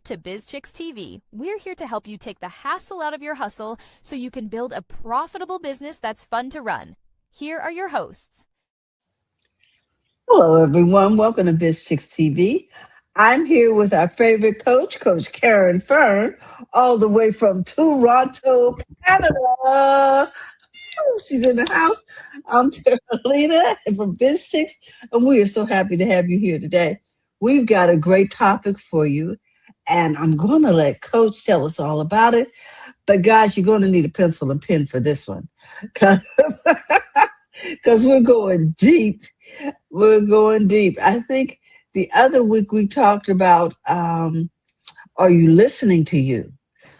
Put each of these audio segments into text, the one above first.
to Biz Chicks TV. We're here to help you take the hassle out of your hustle so you can build a profitable business that's fun to run. Here are your hosts. Hello, everyone. Welcome to Biz Chicks TV. I'm here with our favorite coach, Coach Caren Fern, all the way from Toronto, Canada. She's in the house. I'm Terralina from Biz Chicks, and we are so happy to have you here today. We've got a great topic for you, and I'm going to let Coach tell us all about it. But guys, you're going to need a pencil and pen for this one because we're going deep. We're going deep. I think the other week we talked about, are you listening to you?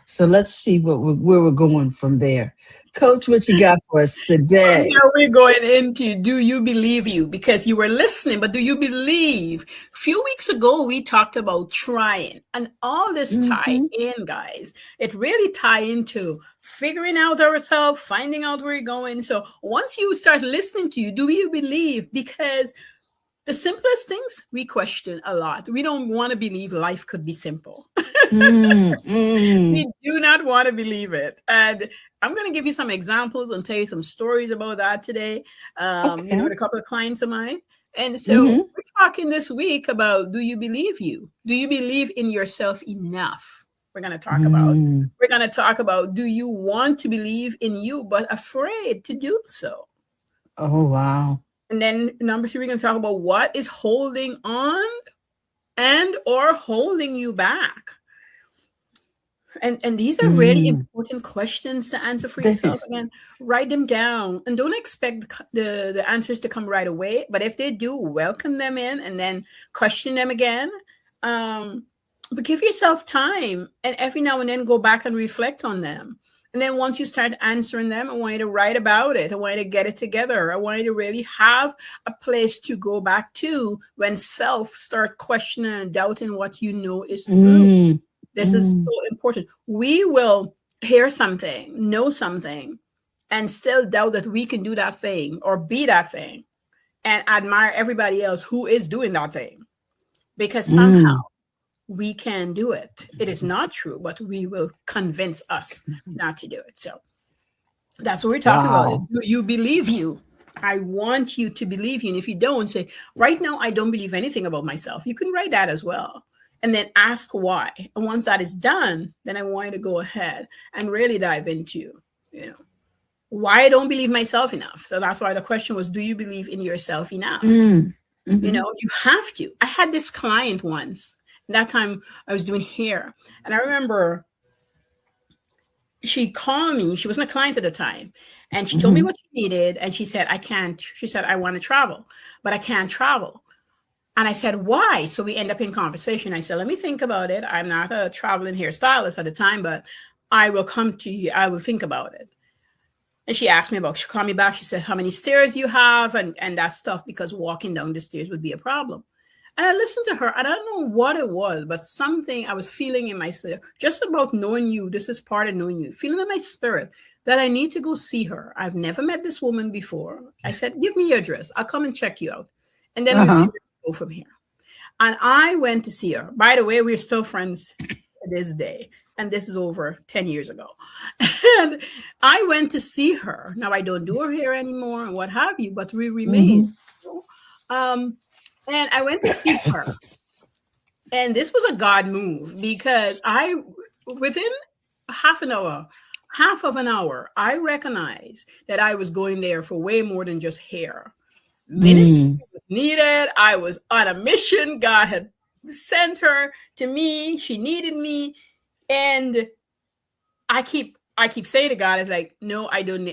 So let's see where we're going from there. Coach, what you got for us today? Now we're going into do you believe you? Because you were listening, but do you believe? A few weeks ago, we talked about trying, and all this tie in, guys. It really tie into figuring out ourselves, finding out where you're going. So once you start listening to you, do you believe? Because the simplest things we question a lot. We don't want to believe life could be simple. We do not want to believe it. And I'm going to give you some examples and tell you some stories about that today. With a couple of clients of mine. And so we're talking this week about, do you believe you? Do you believe in yourself enough? We're going to talk about. We're going to talk about, do you want to believe in you, but afraid to do so? Oh, wow. And then number 3, we're going to talk about what is holding on and or holding you back. And these are really important questions to answer for yourself. Again, write them down and don't expect the answers to come right away. But if they do, welcome them in and then question them again. But give yourself time and every now and then go back and reflect on them. And then once you start answering them, I want you to write about it. I want you to get it together. I want you to really have a place to go back to when self start questioning and doubting what you know is true. This is so important. We will hear something, know something, and still doubt that we can do that thing or be that thing and admire everybody else who is doing that thing because somehow we can do it. It is not true, but we will convince us not to do it. So that's what we're talking about. Do you believe you? I want you to believe you. And if you don't, say, right now, I don't believe anything about myself. You can write that as well. And then ask why. And once that is done, then I want you to go ahead and really dive into, why I don't believe myself enough. So that's why the question was, do you believe in yourself enough? You have to. I had this client once. That time I was doing hair. And I remember she called me. She wasn't a client at the time. And she told me what she needed. And she said, I can't. She said, I want to travel, but I can't travel. And I said, why? So we end up in conversation. I said, let me think about it. I'm not a traveling hairstylist at the time, but I will come to you. I will think about it. And she asked me she called me back. She said, how many stairs you have and that stuff, because walking down the stairs would be a problem. And I listened to her. I don't know what it was, but something I was feeling in my spirit, just about knowing you. This is part of knowing you, feeling in my spirit that I need to go see her. I've never met this woman before. I said, give me your address. I'll come and check you out. And then we'll see where we go from here. And I went to see her. By the way, we're still friends to this day. And this is over 10 years ago. And I went to see her. Now, I don't do her hair anymore and what have you, but we remain. And I went to see her. And this was a God move because within half of an hour, I recognized that I was going there for way more than just hair. Ministry was needed. I was on a mission. God had sent her to me. She needed me. And I keep saying to God, it's like, no, I don't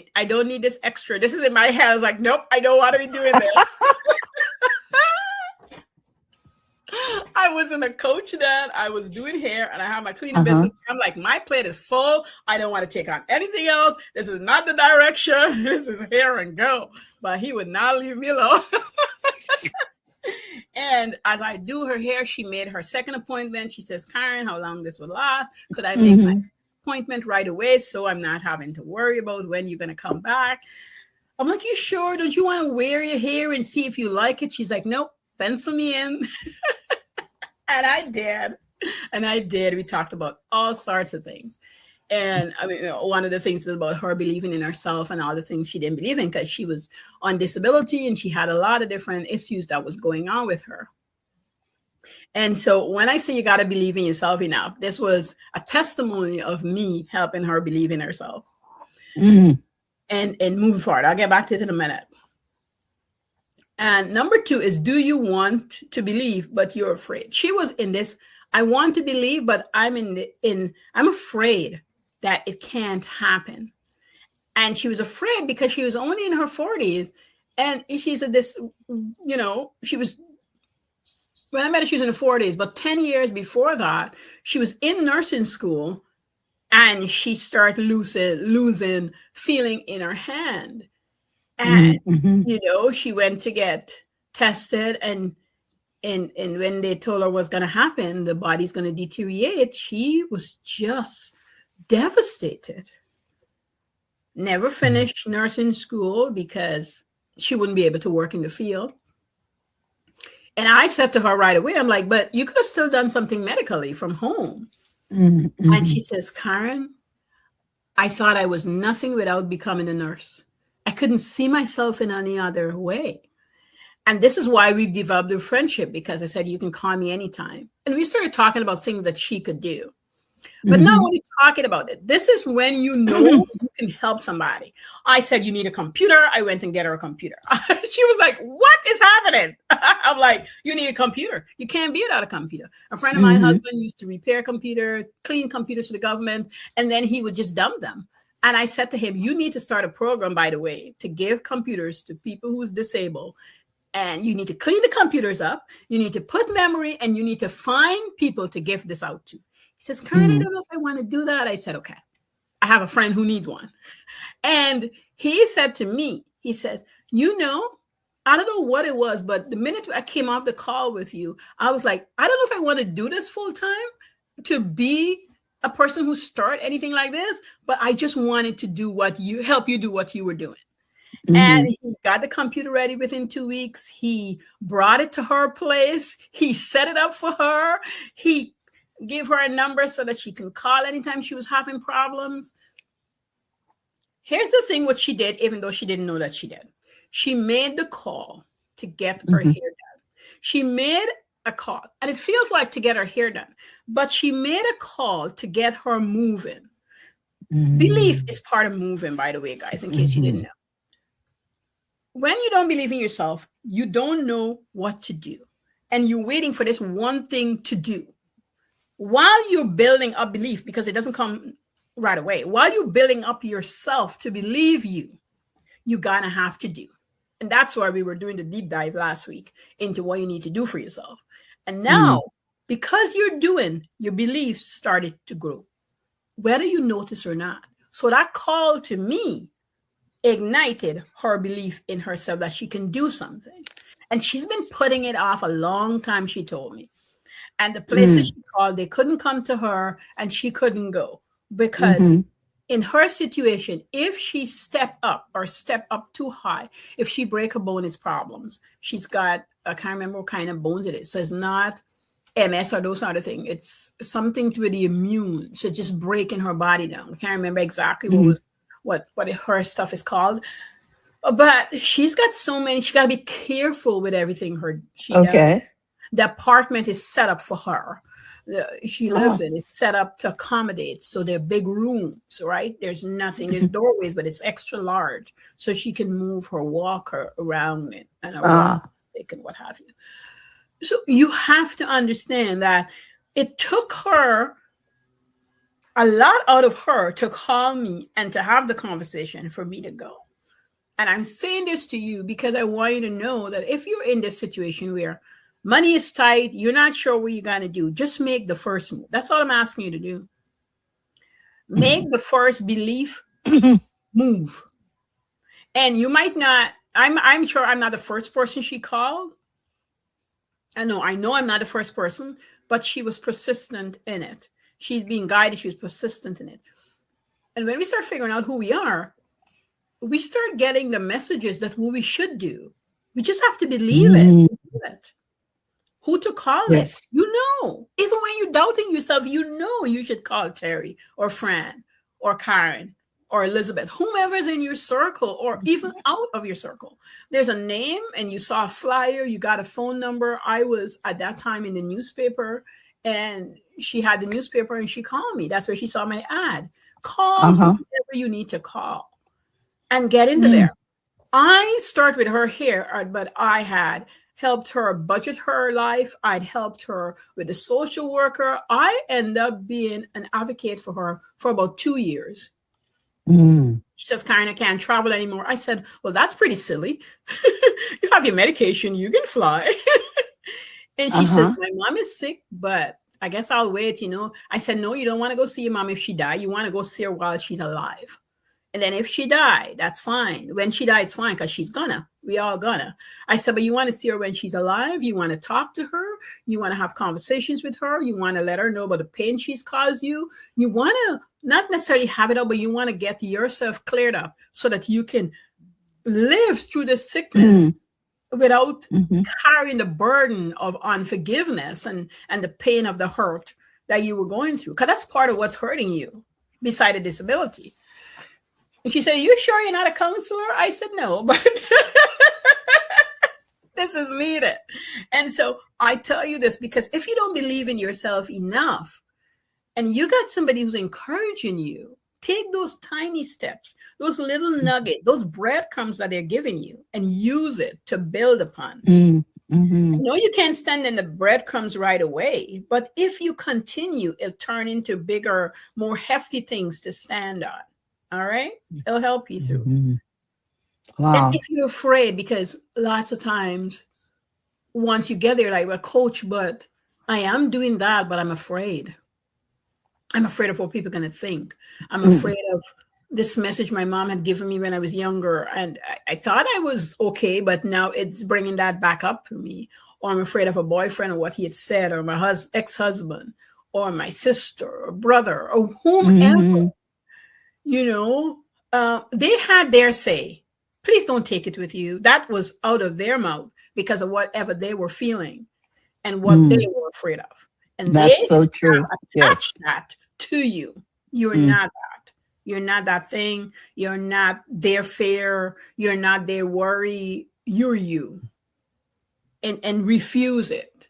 need this extra. This is in my head. I was like, nope, I don't want to be doing this. I wasn't a coach then. I was doing hair and I have my cleaning business. I'm like, my plate is full. I don't want to take on anything else. This is not the direction. This is hair and go. But he would not leave me alone. And as I do her hair, she made her second appointment. She says, Caren, how long this would last? Could I make my appointment right away so I'm not having to worry about when you're going to come back? I'm like, you sure? Don't you want to wear your hair and see if you like it? She's like, nope, pencil me in. And I did. And I did. We talked about all sorts of things. And I mean, one of the things is about her believing in herself and all the things she didn't believe in because she was on disability and she had a lot of different issues that was going on with her. And so when I say you got to believe in yourself enough, this was a testimony of me helping her believe in herself. And moving forward. I'll get back to it in a minute. And number 2 is, do you want to believe, but you're afraid? She was in this, I want to believe, but I'm I'm afraid that it can't happen. And she was afraid because she was only in her 40s. And she said this, she was, when I met her, she was in her 40s, but 10 years before that, she was in nursing school and she started losing feeling in her hand. And, she went to get tested and when they told her what's going to happen, the body's going to deteriorate, she was just devastated. Never finished nursing school because she wouldn't be able to work in the field. And I said to her right away, I'm like, but you could have still done something medically from home. And she says, Caren, I thought I was nothing without becoming a nurse. I couldn't see myself in any other way. And this is why we've developed a friendship, because I said, you can call me anytime. And we started talking about things that she could do. But not only talking about it. This is when you know you can help somebody. I said, you need a computer. I went and get her a computer. She was like, what is happening? I'm like, you need a computer. You can't be without a computer. A friend of my husband used to repair computers, clean computers for the government, and then he would just dump them. And I said to him, you need to start a program, by the way, to give computers to people who's disabled. And you need to clean the computers up. You need to put memory, and you need to find people to give this out to. He says, Caren, I don't know if I want to do that. I said, okay, I have a friend who needs one. And he said to me, he says, I don't know what it was, but the minute I came off the call with you, I was like, I don't know if I want to do this full time, to be a person who start anything like this, but I just wanted to help you do what you were doing. And he got the computer ready within 2 weeks. He brought it to her place. He set it up for her. He gave her a number so that she can call anytime she was having problems. Here's the thing, what she did, even though she didn't know that she did. She made the call to get her hair done. She made a call, and it feels like to get her hair done, but she made a call to get her moving. Belief is part of moving, by the way, guys, in case you didn't know. When you don't believe in yourself, you don't know what to do. And you're waiting for this one thing to do. While you're building up belief, because it doesn't come right away, while you're building up yourself to believe you're gonna have to do. And that's why we were doing the deep dive last week into what you need to do for yourself. And now, because you're doing, your belief started to grow, whether you notice or not. So that call to me ignited her belief in herself that she can do something. And she's been putting it off a long time, she told me. And the places she called, they couldn't come to her and she couldn't go because in her situation, if she step up too high, if she break a bone, is problems. She's got, I can't remember what kind of bones it is. So it's not MS or those sort of things. It's something to the immune. So just breaking her body down. I can't remember exactly what her stuff is called. But she's got so many, she got to be careful with everything she does. The apartment is set up for her. She lives in is set up to accommodate. So they're big rooms, right? There's nothing, there's doorways, but it's extra large. So she can move her walker around it and around and what have you. So you have to understand that it took her a lot out of her to call me and to have the conversation for me to go. And I'm saying this to you because I want you to know that if you're in this situation where money is tight, you're not sure what you're going to do, just make the first move. That's all I'm asking you to do. Make the first belief move. And you might not, I'm sure I'm not the first person she called. I know I'm not the first person, but she was persistent in it. She's being guided. She was persistent in it. And when we start figuring out who we are, we start getting the messages that what we should do. We just have to believe it. Who to call it. You know, even when you're doubting yourself, you know you should call Terry or Fran or Caren or Elizabeth, whomever's in your circle or even out of your circle. There's a name and you saw a flyer, you got a phone number. I was at that time in the newspaper, and she had the newspaper and she called me. That's where she saw my ad. Call whoever you need to call and get into there. I start with her here, but I had helped her budget her life. I'd helped her with a social worker. I end up being an advocate for her for about 2 years. She says, Karen, I can't travel anymore. I said, well, that's pretty silly. You have your medication, you can fly. And she says, my mom is sick, but I guess I'll wait, I said, no, you don't want to go see your mom if she died. You want to go see her while she's alive. And then if she died, that's fine. When she dies, it's fine, because she's gonna. We all gonna. I said, but you want to see her when she's alive. You want to talk to her. You want to have conversations with her. You want to let her know about the pain she's caused you. You want to not necessarily have it up, but you want to get yourself cleared up so that you can live through the sickness without carrying the burden of unforgiveness and the pain of the hurt that you were going through. Because that's part of what's hurting you beside a disability. And she said, are you sure you're not a counselor? I said, no, but this is needed. And so I tell you this because if you don't believe in yourself enough and you got somebody who's encouraging you, take those tiny steps, those little nuggets, those breadcrumbs that they're giving you and use it to build upon. No, you can't stand in the breadcrumbs right away, but if you continue, it'll turn into bigger, more hefty things to stand on. All right. It'll help you through. Wow. And if you're afraid, because lots of times once you get there, like, well, coach, but I am doing that, but I'm afraid. I'm afraid of what people are going to think. I'm afraid of this message my mom had given me when I was younger. And I thought I was okay, but now it's bringing that back up for me. Or I'm afraid of a boyfriend or what he had said, or my ex-husband, or my sister or brother or whomever. They had their say. Please don't take it with you. That was out of their mouth because of whatever they were feeling and what they were afraid of. And that's so true. Attach that to you. You're not that. You're not that thing. You're not their fear. You're not their worry. You're you. And refuse it.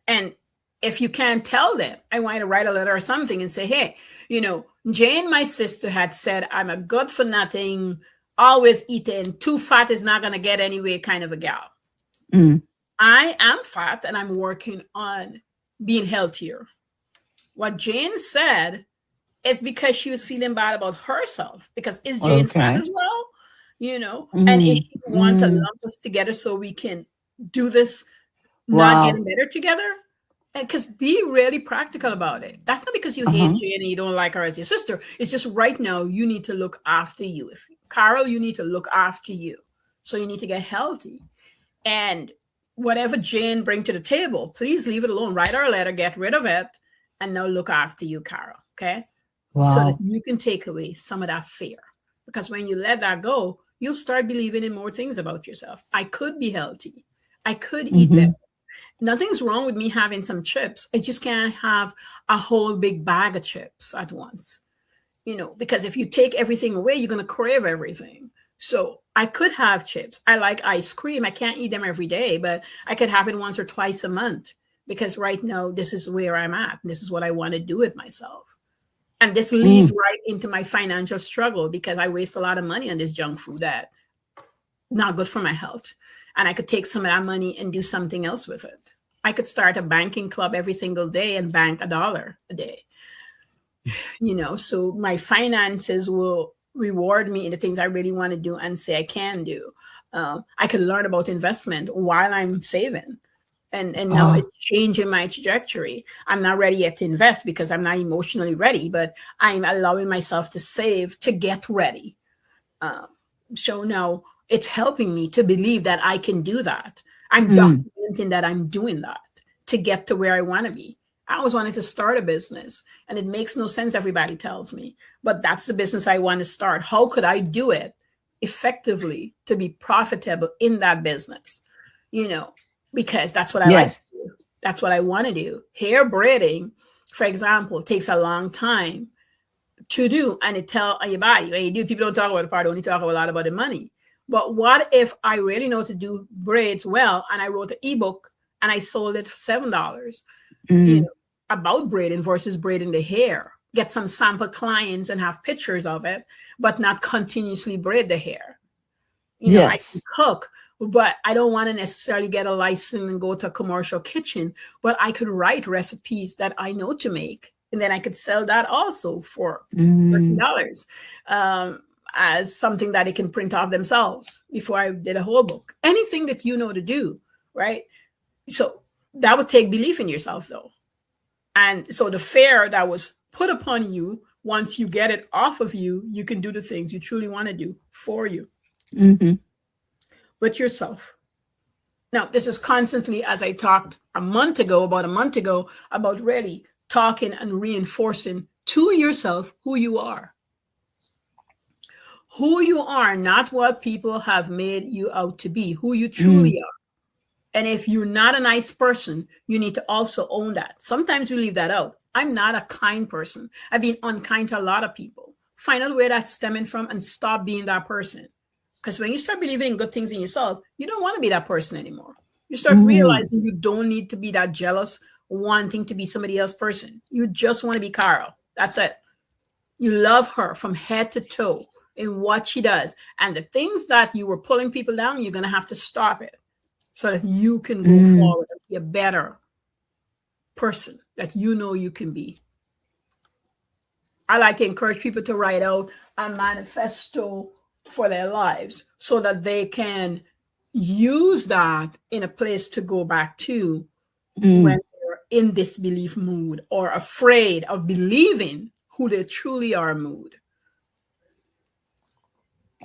And if you can't tell them, I want you to write a letter or something and say, hey, Jane, my sister, had said, I'm a good for nothing, always eating, too fat is not going to get anywhere kind of a gal. I am fat and I'm working on being healthier. What Jane said is because she was feeling bad about herself, because is Jane fat as well? And if you want to lump us together so we can do this, not getting better together. Because be really practical about it. That's not because you hate Jane and you don't like her as your sister. It's just right now you need to look after you. If Carol, you need to look after you. So you need to get healthy. And whatever Jane bring to the table, please leave it alone. Write her a letter, get rid of it, and now look after you, Carol. Okay? Wow. So that you can take away some of that fear. Because when you let that go, you'll start believing in more things about yourself. I could be healthy. I could eat better. Nothing's wrong with me having some chips. I just can't have a whole big bag of chips at once, because if you take everything away, you're going to crave everything. So I could have chips. I like ice cream. I can't eat them every day, but I could have it once or twice a month, because right now this is where I'm at. This is what I want to do with myself. And this leads right into my financial struggle, because I waste a lot of money on this junk food that not good for my health. And I could take some of that money and do something else with it. I could start a banking club every single day and bank $1 a day. So my finances will reward me in the things I really want to do and say I can do. I could learn about investment while I'm saving. And now it's changing my trajectory. I'm not ready yet to invest because I'm not emotionally ready, but I'm allowing myself to save to get ready. So now it's helping me to believe that I can do that. I'm documenting that I'm doing that to get to where I want to be. I always wanted to start a business, and it makes no sense, everybody tells me, but that's the business I want to start. How could I do it effectively to be profitable in that business? Because that's what I like to do. That's what I want to do. Hair braiding, for example, takes a long time to do, and it tell on your body. When you do, people don't talk about the part, only talk a lot about the money. But what if I really know to do braids well, and I wrote an ebook and I sold it for $7, you know, about braiding versus braiding the hair? Get some sample clients and have pictures of it, but not continuously braid the hair. You know, I can cook, but I don't want to necessarily get a license and go to a commercial kitchen, but I could write recipes that I know to make. And then I could sell that also for $30 as something that they can print off themselves before I did a whole book. Anything that you know to do, right? So that would take belief in yourself, though. And so the fear that was put upon you, once you get it off of you, you can do the things you truly want to do for you. With yourself. Now, this is constantly, as I talked about a month ago, about really talking and reinforcing to yourself who you are. Who you are, not what people have made you out to be, who you truly are. And if you're not a nice person, you need to also own that. Sometimes we leave that out. I'm not a kind person. I've been unkind to a lot of people. Find out where that's stemming from and stop being that person. Because when you start believing in good things in yourself, you don't want to be that person anymore. You start realizing you don't need to be that jealous, wanting to be somebody else's person. You just want to be Carol. That's it. You love her from head to toe in what she does. And the things that you were pulling people down, you're going to have to stop it so that you can go forward and be a better person that you know you can be. I like to encourage people to write out a manifesto for their lives so that they can use that in a place to go back to when they're in this belief mood or afraid of believing who they truly are mood.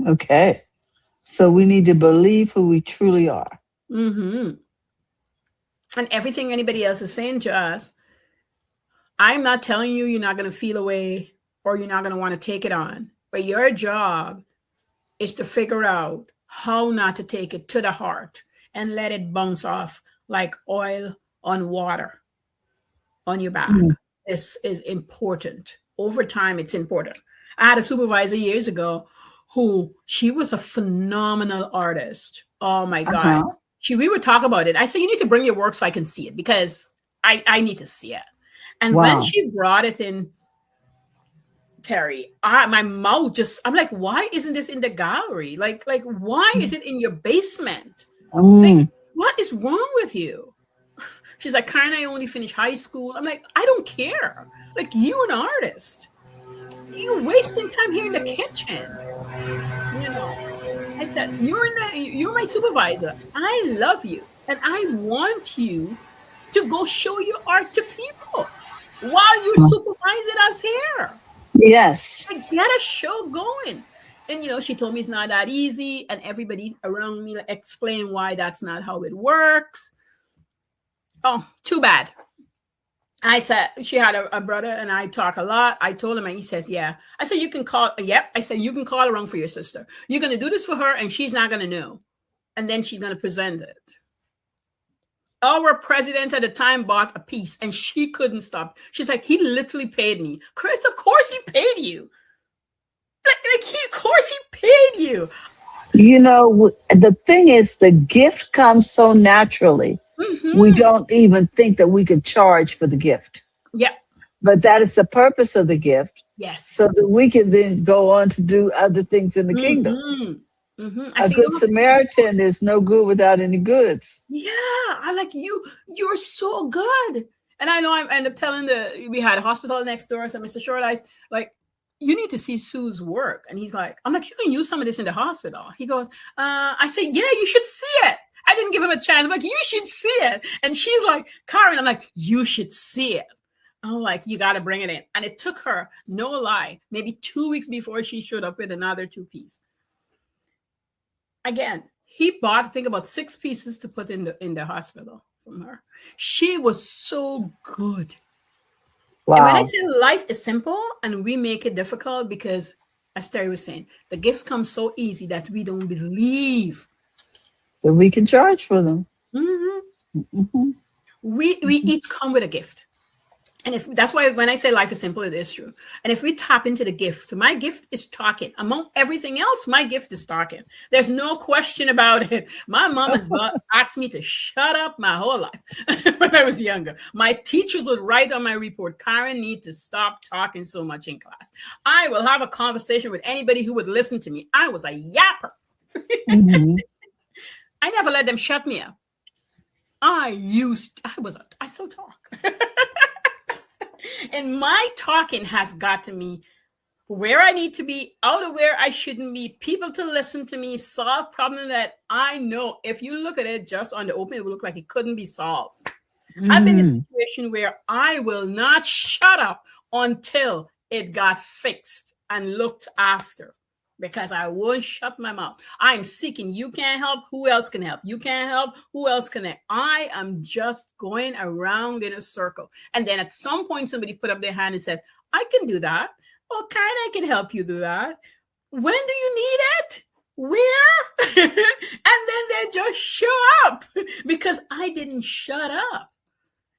Okay. So we need to believe who we truly are. And everything anybody else is saying to us, I'm not telling you you're not going to feel a way or you're not going to want to take it on. But your job is to figure out how not to take it to the heart and let it bounce off like oil on water on your back. This is important. Over time, it's important. I had a supervisor years ago she was a phenomenal artist. Oh my God. We would talk about it. I said, you need to bring your work so I can see it because I need to see it. And when she brought it in, Terry, my mouth I'm like, why isn't this in the gallery? Like, why is it in your basement? Like, what is wrong with you? She's like, Caren, I only finished high school. I'm like, I don't care. Like, you're an artist. You're wasting time here in the kitchen. You know, I said, you're my supervisor. I love you. And I want you to go show your art to people while you're supervising us here. Yes. I get a show going. And, you know, she told me it's not that easy. And everybody around me explained why that's not how it works. Oh, too bad. I said, she had a brother and I talk a lot. I told him and he says, yeah. I said, you can call. Yep. I said, you can call around for your sister. You're going to do this for her and she's not going to know. And then she's going to present it. Our president at the time bought a piece and she couldn't stop. She's like, he literally paid me. Chris, of course he paid you. Of course he paid you. You know, the thing is, the gift comes so naturally. We don't even think that we can charge for the gift. Yeah. But that is the purpose of the gift. Yes. So that we can then go on to do other things in the kingdom. A good Samaritan is no good without any goods. Yeah. I like you're so good. And I know I end up telling we had a hospital next door. So Mr. Short Eyes, like, you need to see Sue's work. And he's like, I'm like, you can use some of this in the hospital. He goes, I say, yeah, you should see it. I didn't give him a chance. I'm like, you should see it. And she's like, Caren, I'm like, you should see it. I'm like, you got to bring it in. And it took her, no lie, maybe 2 weeks before she showed up with another 2-piece. Again, he bought, I think, about 6 pieces to put in the hospital from her. She was so good. Wow. And when I say life is simple and we make it difficult because, as Terry was saying, the gifts come so easy that we don't believe that we can charge for them. We each come with a gift. And if that's why when I say life is simple, it is true. And if we tap into the gift, my gift is talking. Among everything else, my gift is talking. There's no question about it. My mom has asked me to shut up my whole life when I was younger. My teachers would write on my report, Caren need to stop talking so much in class. I will have a conversation with anybody who would listen to me. I was a yapper. Mm-hmm. I never let them shut me up. I still talk. And my talking has got to me where I need to be, out of where I shouldn't be, people to listen to me, solve problems that I know if you look at it just on the open, it will look like it couldn't be solved. I've been in a situation where I will not shut up until it got fixed and looked after, because I won't shut my mouth. I'm seeking. You can't help. Who else can help? You can't help. Who else can help? I am just going around in a circle. And then at some point, somebody put up their hand and says, I can do that. Oh, Karen, I can help you do that. When do you need it? Where? And then they just show up because I didn't shut up.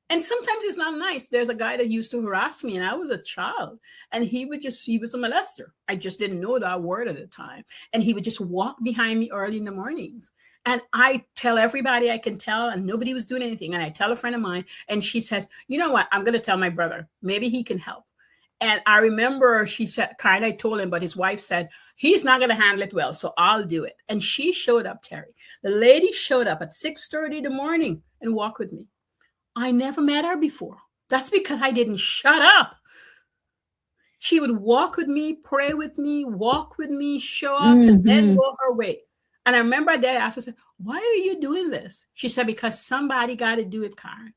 And sometimes it's not nice. There's a guy that used to harass me and I was a child, and he was a molester. I just didn't know that word at the time. And he would just walk behind me early in the mornings. And I tell everybody I can tell, and nobody was doing anything. And I tell a friend of mine, and she says, you know what? I'm going to tell my brother. Maybe he can help. And I remember she said, kind of told him, but his wife said, he's not going to handle it well, so I'll do it. And she showed up, Terry. The lady showed up at 6:30 in the morning and walked with me. I never met her before. That's because I didn't shut up. She would walk with me, pray with me, walk with me, show up, and then go her way. And I remember a day I asked her, I said, why are you doing this? She said, because somebody got to do it, Karen.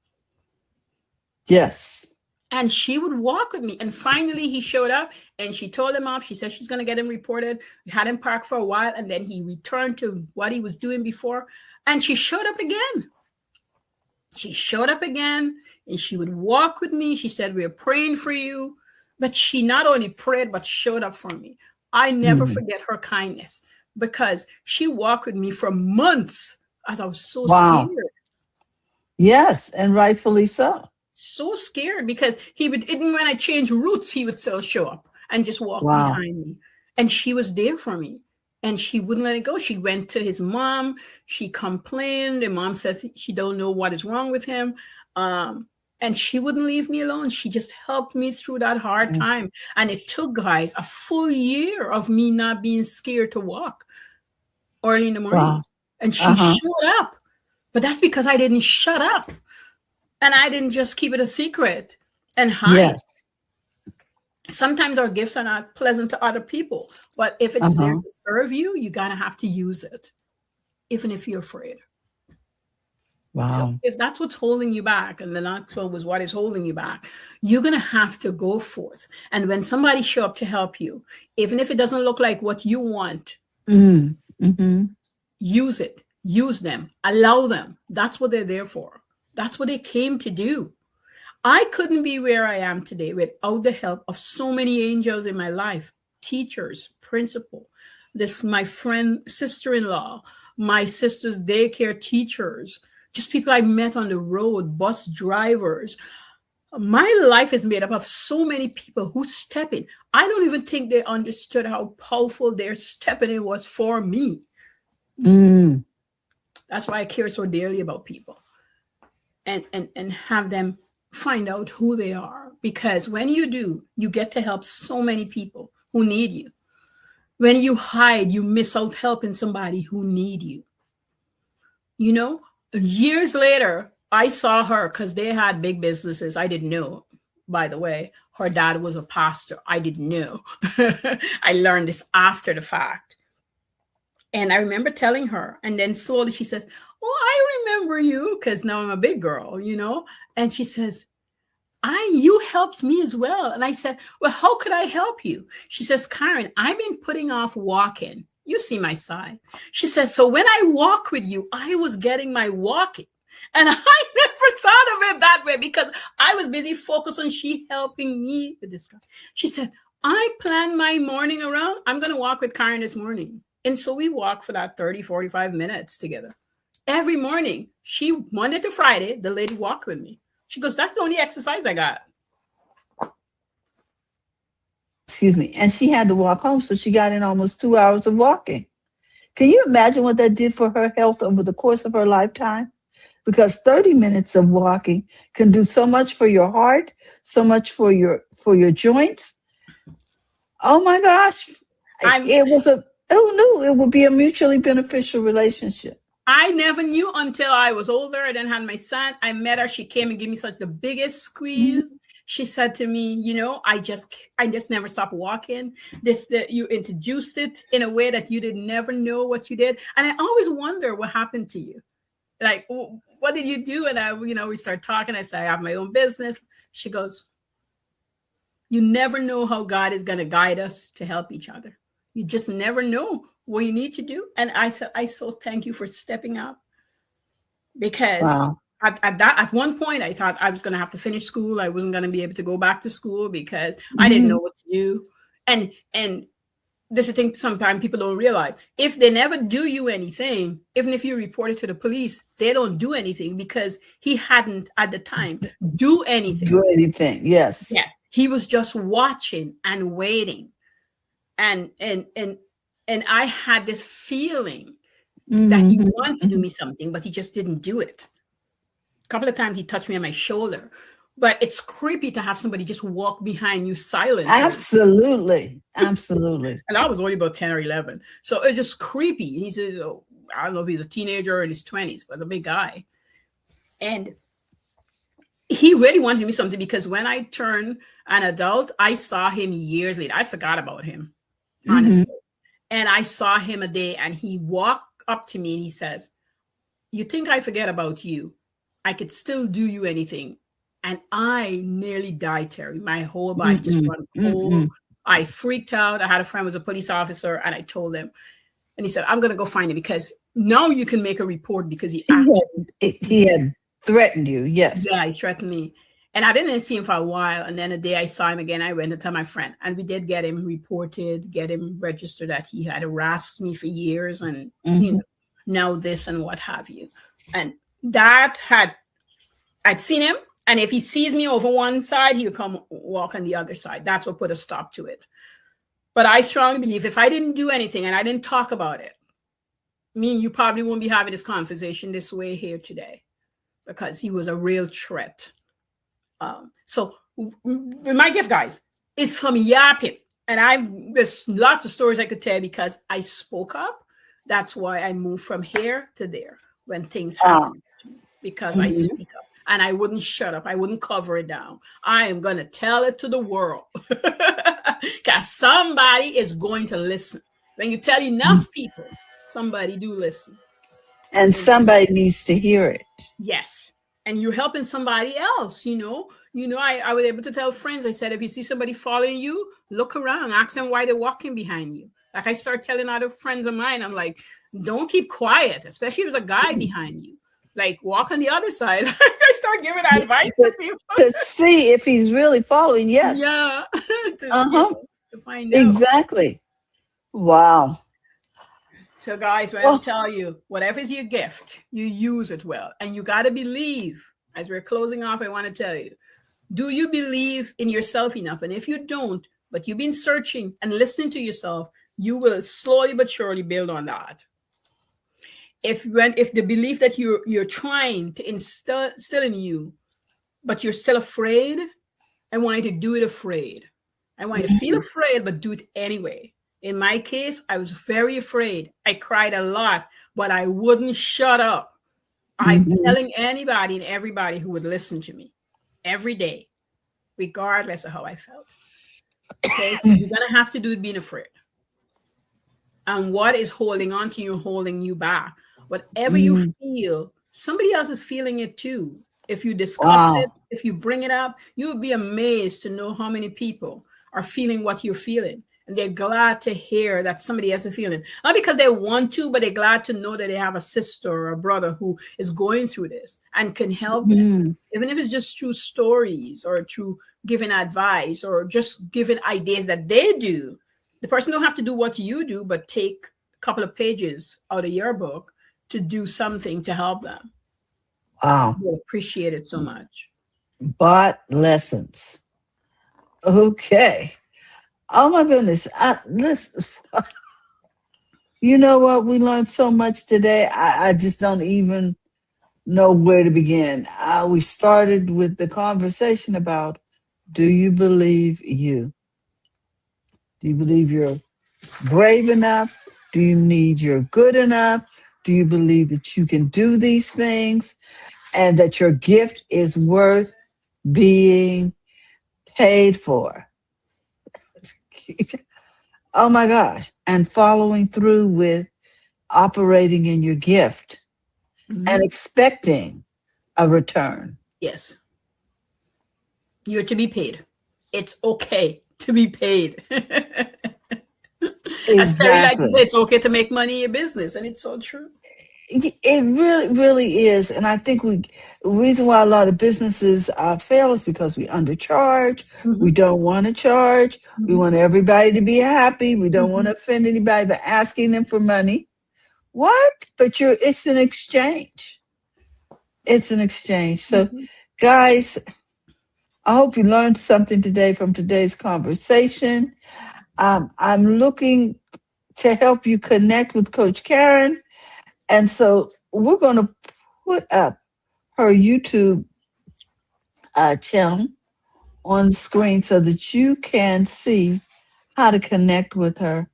Yes. And she would walk with me. And finally he showed up and she told him off. She said she's going to get him reported. We had him parked for a while, and then he returned to what he was doing before. And she showed up again. She showed up again and she would walk with me. She said, we're praying for you. But she not only prayed, but showed up for me. I never forget her kindness, because she walked with me for months as I was so scared. Yes, and rightfully so. So scared, because he would, even when I changed routes, he would still show up and just walk behind me. And she was there for me. And she wouldn't let it go. She went to his mom. She complained. The mom says she don't know what is wrong with him. And she wouldn't leave me alone. She just helped me through that hard time. And it took, guys, a full year of me not being scared to walk early in the morning. Wow. And she showed up. But that's because I didn't shut up. And I didn't just keep it a secret and hide. Yes. Sometimes our gifts are not pleasant to other people, but if it's there to serve you, you gotta have to use it, even if you're afraid. Wow. So if that's what's holding you back, and the next one was what is holding you back, you're gonna have to go forth. And when somebody show up to help you, even if it doesn't look like what you want, use it, use them, allow them. That's what they're there for. That's what they came to do. I couldn't be where I am today without the help of so many angels in my life, teachers, principal, my friend, sister-in-law, my sister's daycare teachers, just people I met on the road, bus drivers. My life is made up of so many people who step in. I don't even think they understood how powerful their stepping in was for me. That's why I care so dearly about people and have them find out who they are, because when you do, you get to help so many people who need you. When you hide, you miss out helping somebody who need you. You know, years later, I saw her because they had big businesses. I didn't know, by the way. Her dad was a pastor. I didn't know. I learned this after the fact. And I remember telling her, and then slowly she says, oh, I remember you, because now I'm a big girl, you know? And she says, you helped me as well. And I said, well, how could I help you? She says, Caren, I've been putting off walking. You see my side. She says, so when I walk with you, I was getting my walking. And I never thought of it that way, because I was busy focused on she helping me with this guy. She said, I plan my morning around, I'm going to walk with Caren this morning. And so we walk for that 30, 45 minutes together. every morning, Monday to Friday, the lady walked with me. She goes, that's the only exercise I got. Excuse me. And she had to walk home, so she got in almost 2 hours of walking. Can you imagine what that did for her health over the course of her lifetime? Because 30 minutes of walking can do so much for your heart, so much for your joints. Oh my gosh. Who knew it would be a mutually beneficial relationship? I never knew until I was older. I then had my son. I met her. She came and gave me such the biggest squeeze. Mm-hmm. She said to me, you know, I just never stopped walking. You introduced it in a way that you did never know what you did. And I always wonder what happened to you. Like, what did you do? And we start talking. I said, I have my own business. She goes, you never know how God is going to guide us to help each other. You just never know what you need to do. And I said, I so thank you for stepping up, because wow. At one point I thought I was going to have to finish school. I wasn't going to be able to go back to school because I didn't know what to do. And this is the thing, sometimes people don't realize, if they never do you anything, even if you report it to the police, they don't do anything, because he hadn't at the time do anything. Yes. Yes. He was just watching and waiting. And I had this feeling that he wanted to do me something, but he just didn't do it. A couple of times he touched me on my shoulder, but it's creepy to have somebody just walk behind you silently. Absolutely. Absolutely. And I was only about 10 or 11. So it's just creepy. He says, oh, I don't know if he's a teenager or in his 20s, but a big guy. And he really wanted to do me something, because when I turned an adult, I saw him years later. I forgot about him, honestly. And I saw him a day, and he walked up to me and he says, you think I forget about you? I could still do you anything. And I nearly died, Terry. My whole body just went cold. I freaked out. I had a friend who was a police officer, and I told him. And he said, I'm going to go find him, because now you can make a report, because he had threatened you. Yes. Yeah, he threatened me. And I didn't see him for a while. And then the day I saw him again, I went to tell my friend. And we did get him reported, get him registered that he had harassed me for years, and now this and what have you. And I'd seen him. And if he sees me over one side, he'll come walk on the other side. That's what put a stop to it. But I strongly believe if I didn't do anything and I didn't talk about it, me and you probably won't be having this conversation this way here today, because he was a real threat. So my gift, guys, is from yapping. And there's lots of stories I could tell, because I spoke up. That's why I moved from here to there when things happen, because I speak up. And I wouldn't shut up. I wouldn't cover it down. I am going to tell it to the world, because somebody is going to listen. When you tell enough people, somebody do listen. And somebody needs to hear it. Yes. And you're helping somebody else, I was able to tell friends, I said, if you see somebody following you, look around, ask them why they're walking behind you. Like I start telling other friends of mine, I'm like, don't keep quiet, especially if there's a guy behind you. Like, walk on the other side. I start giving advice to people. To see if he's really following, yes. Yeah. To find out. Exactly. Wow. So, guys, I tell you, whatever is your gift, you use it well. And you got to believe, as we're closing off, I want to tell you, do you believe in yourself enough? And if you don't, but you've been searching and listening to yourself, you will slowly but surely build on that. If the belief that you're trying to instill in you, but you're still afraid, I want you to do it afraid. I want you to feel afraid, but do it anyway. In my case, I was very afraid. I cried a lot, but I wouldn't shut up. I'm telling anybody and everybody who would listen to me every day, regardless of how I felt. Okay, so you're gonna have to do it being afraid. And what is holding on to you, holding you back? Whatever you feel, somebody else is feeling it too. If you discuss it, if you bring it up, you would be amazed to know how many people are feeling what you're feeling. And they're glad to hear that somebody else is feeling. Not because they want to, but they're glad to know that they have a sister or a brother who is going through this and can help them. Even if it's just through stories or through giving advice or just giving ideas that they do. The person don't have to do what you do, but take a couple of pages out of your book to do something to help them. Wow. They appreciate it so much. Bought lessons. Okay. Oh my goodness. Listen, you know what? We learned so much today. I just don't even know where to begin. We started with the conversation about, do you believe you? Do you believe you're brave enough? Do you need you're good enough? Do you believe that you can do these things and that your gift is worth being paid for? Oh my gosh. And following through with operating in your gift and expecting a return. Yes. You're to be paid. It's okay to be paid. As Terry like to say, Exactly. it's okay to make money in your business, and it's so true. It really, really is. And I think the reason why a lot of businesses fail is because we undercharge. We don't want to charge. We want everybody to be happy. We don't want to offend anybody by asking them for money. What? But it's an exchange. It's an exchange. So, guys, I hope you learned something today from today's conversation. I'm looking to help you connect with Coach Caren. And so we're going to put up her YouTube channel on the screen so that you can see how to connect with her.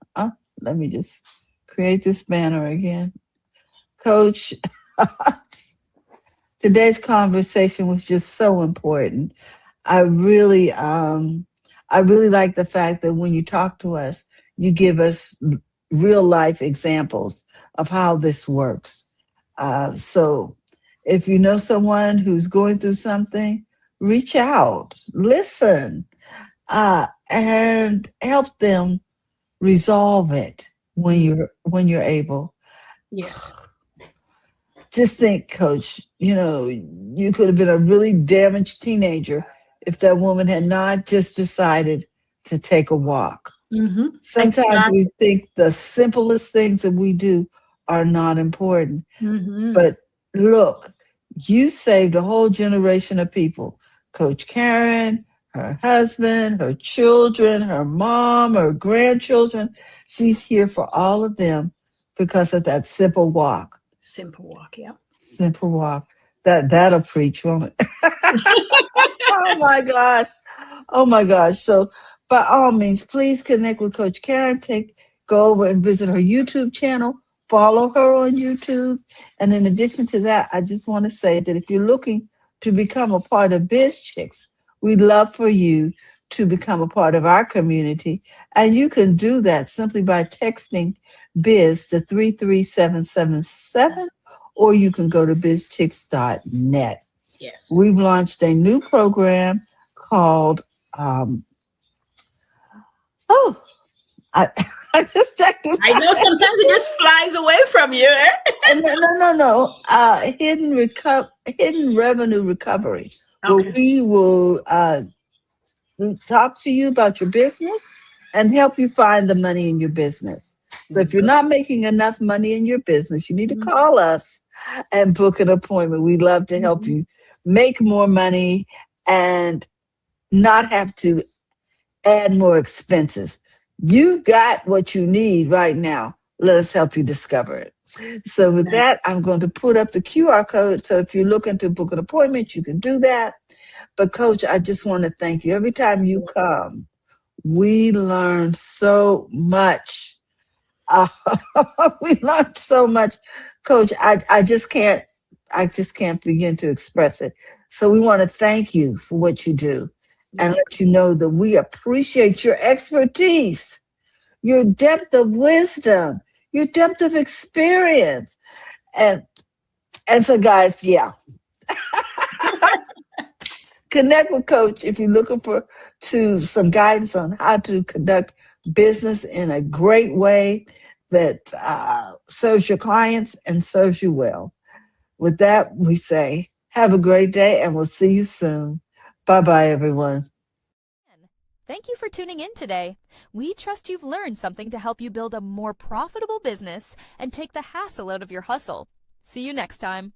Let me just create this banner again. Coach, today's conversation was just so important. I really like the fact that when you talk to us, you give us real life examples of how this works. So if you know someone who's going through something, reach out, listen, and help them resolve it when you're able. Yes. Just think, Coach, you could have been a really damaged teenager if that woman had not just decided to take a walk. Sometimes we think the simplest things that we do are not important. But look, you saved a whole generation of people. Coach Caren, her husband, her children, her mom, her grandchildren. She's here for all of them because of that simple walk. Simple walk, yeah. Simple walk. That'll preach, won't it? Oh my gosh. Oh my gosh. So by all means, please connect with Coach Caren. Go over and visit her YouTube channel. Follow her on YouTube. And in addition to that, I just want to say that if you're looking to become a part of Biz Chicks, we'd love for you to become a part of our community. And you can do that simply by texting Biz to 33777, or you can go to bizchicks.net. Yes. We've launched a new program called I know sometimes it just flies away from you. No. Hidden revenue recovery. Okay. Where we will talk to you about your business and help you find the money in your business. So if you're not making enough money in your business, you need to call us and book an appointment. We'd love to help you make more money and not have to add more expenses. You've got what you need right now. Let us help you discover it. So with that, I'm going to put up the QR code. So if you're looking to book an appointment, you can do that. But Coach, I just want to thank you. Every time you come, we learn so much. We learned so much. Coach, I just can't begin to express it. So we want to thank you for what you do and let you know that we appreciate your expertise, your depth of wisdom, your depth of experience. And so guys, yeah. Connect with Coach if you're looking for some guidance on how to conduct business in a great way that serves your clients and serves you well. With that, we say, have a great day and we'll see you soon. Bye-bye, everyone. Thank you for tuning in today. We trust you've learned something to help you build a more profitable business and take the hassle out of your hustle. See you next time.